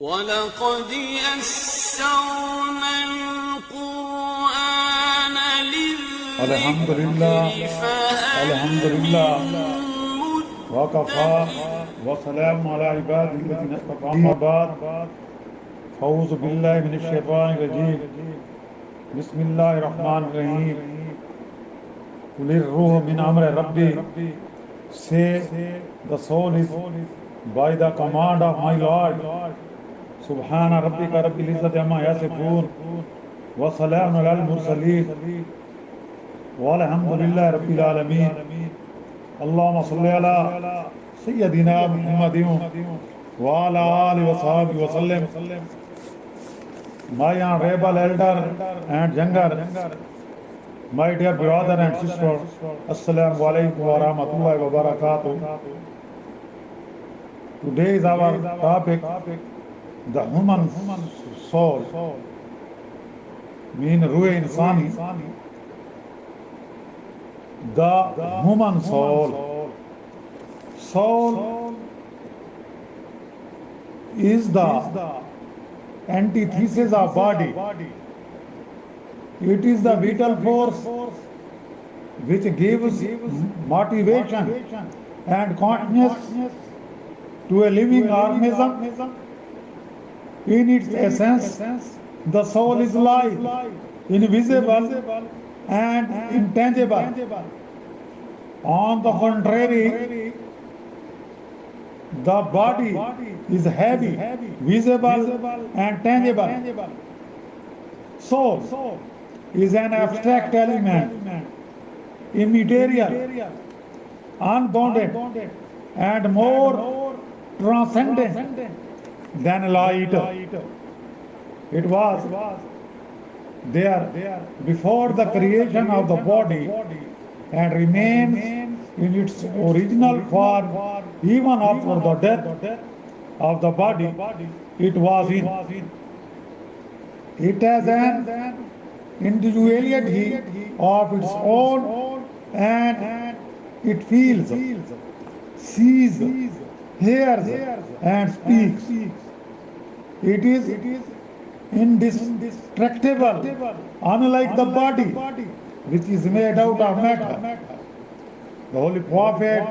وَلَقَدْ يَسَّرْنَا الْقُرْآنَ الحمد لِلذِّكْرِ لله فَهَلْ الحمد مِن لله وكفى مُدَّكِرٍ. وسلام على عباده الذين اصطفى أما بعد أعوذ بالله من الشيطان الرجيم بسم الله الرحمن الرحيم قل الروح من أمر ربي. Say the soul is by the command of my Lord. Subhana rabbika rabbil izzati amma yasifun wa salamun alal mursalin walhamdulillahi rabbil alamin. Allahumma salli ala Sayyidina Muhammadin wa ala alihi wa sahbihi wa sallam. My honorable elder and younger, my dear brother and sister, Assalamu alaikum wa rahmatullahi wa barakatuh. Today is our topic, the human soul, mean Ruh Insani, the human soul. Soul is the antithesis of body. It is the vital force which gives motivation and consciousness to a living organism. In its essence, the soul is life, invisible and intangible. On the contrary, the body is heavy, visible and tangible. Soul is an abstract element, immaterial, unbounded and more transcendent than light. It was there before the creation of the body and remains in its original form even after the death of the body it was in. It has an individuality of its own and it feels, sees, hears and speaks. It is indestructible, unlike the body which is made out of matter. The Holy Prophet,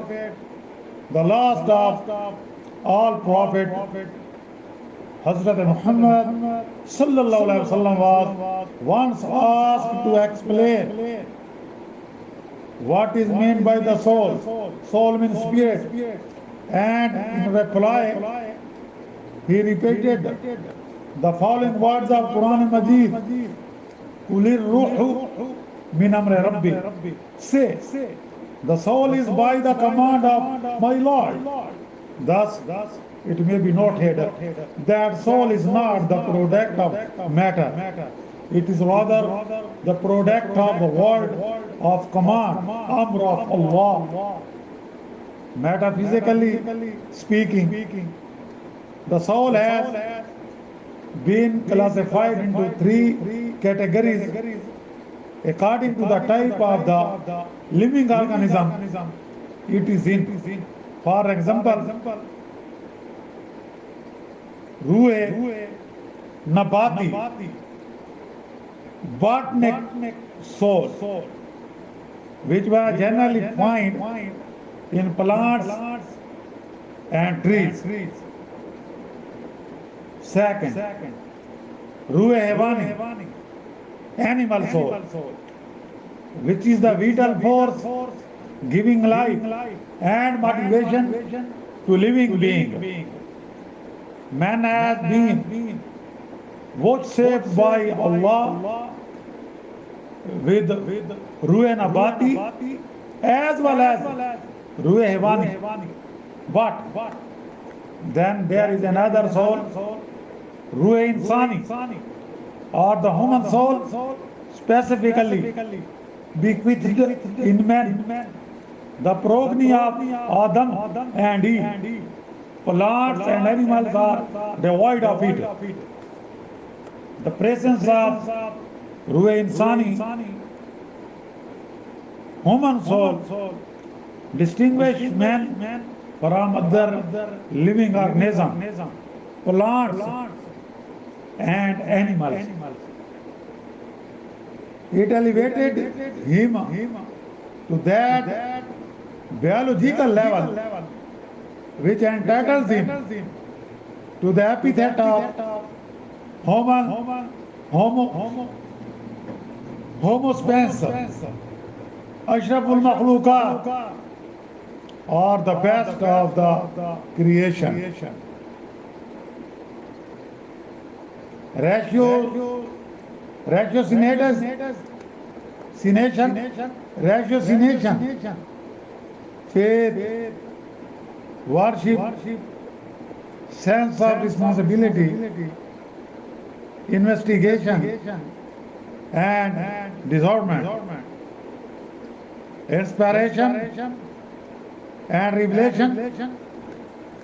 the last of all prophets, Hazrat Muhammad sallallahu alaihi wasallam was once asked to explain what is meant by the soul. Soul means spirit. And in reply, he repeated the following words of Quran Majid: Qulir ruhu min amri rabbi. Say, the soul is by the command of my Lord. Thus, it may be noted that soul is not the product of matter. It is rather the product of the word of command, Amr of Allah. Metaphysically speaking, the soul has been classified into three categories according to the type of the living organism it is in. For example, Ruhe Nabati, botanic soul, which were generally found in plants and trees. Second, Ruhe Hevani, animal soul, which is the vital force giving life and motivation to living being. Man has been vouchsafed by Allah with Ruh Nabati as well as Ruh Hevani. But then there is another soul, Ruh Insani, or the human soul, specifically bequeathed in man, the progeny of Adam and Eve. Plants and animals are devoid of it. The presence of Ruh Insani, human soul, distinguishes man from other living organisms. plants, and animals. It elevated him to that biological level which entitles him to the epithet of homo sapiens, ashraful makhluqat, or the best of the creation. Ratiocination, faith, worship, sense of responsibility, investigation, and discernment, inspiration, and revelation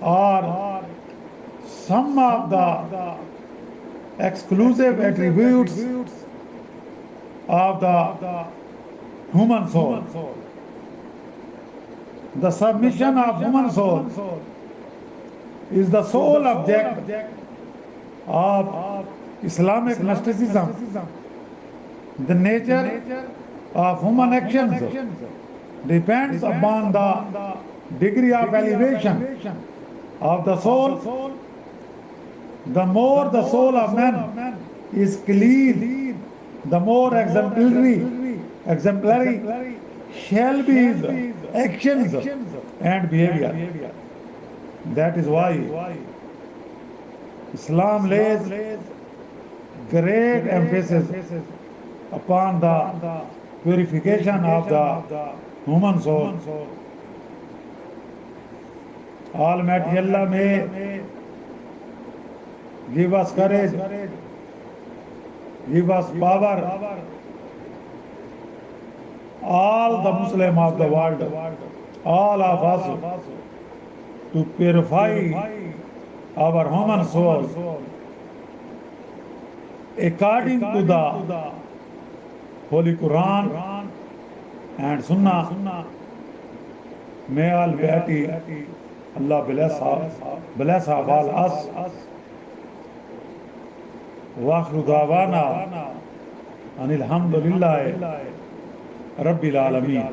are some of the exclusive attributes of the human soul. The submission of human soul is the sole object of Islamic mysticism. The nature of human actions depends upon the degree of elevation of the soul. The more the soul of man is clean, the more exemplary shall be his actions and behavior. That is why Islam lays great emphasis upon the purification of the human soul. Almighty Allah may give us courage, give us power, all the Muslims of the world, all of us, to purify our human soul according to the Holy Quran and Sunnah. May Almighty Allah bless all us. Wa akhiru da'wana anil hamdulillahi rabbil alameen.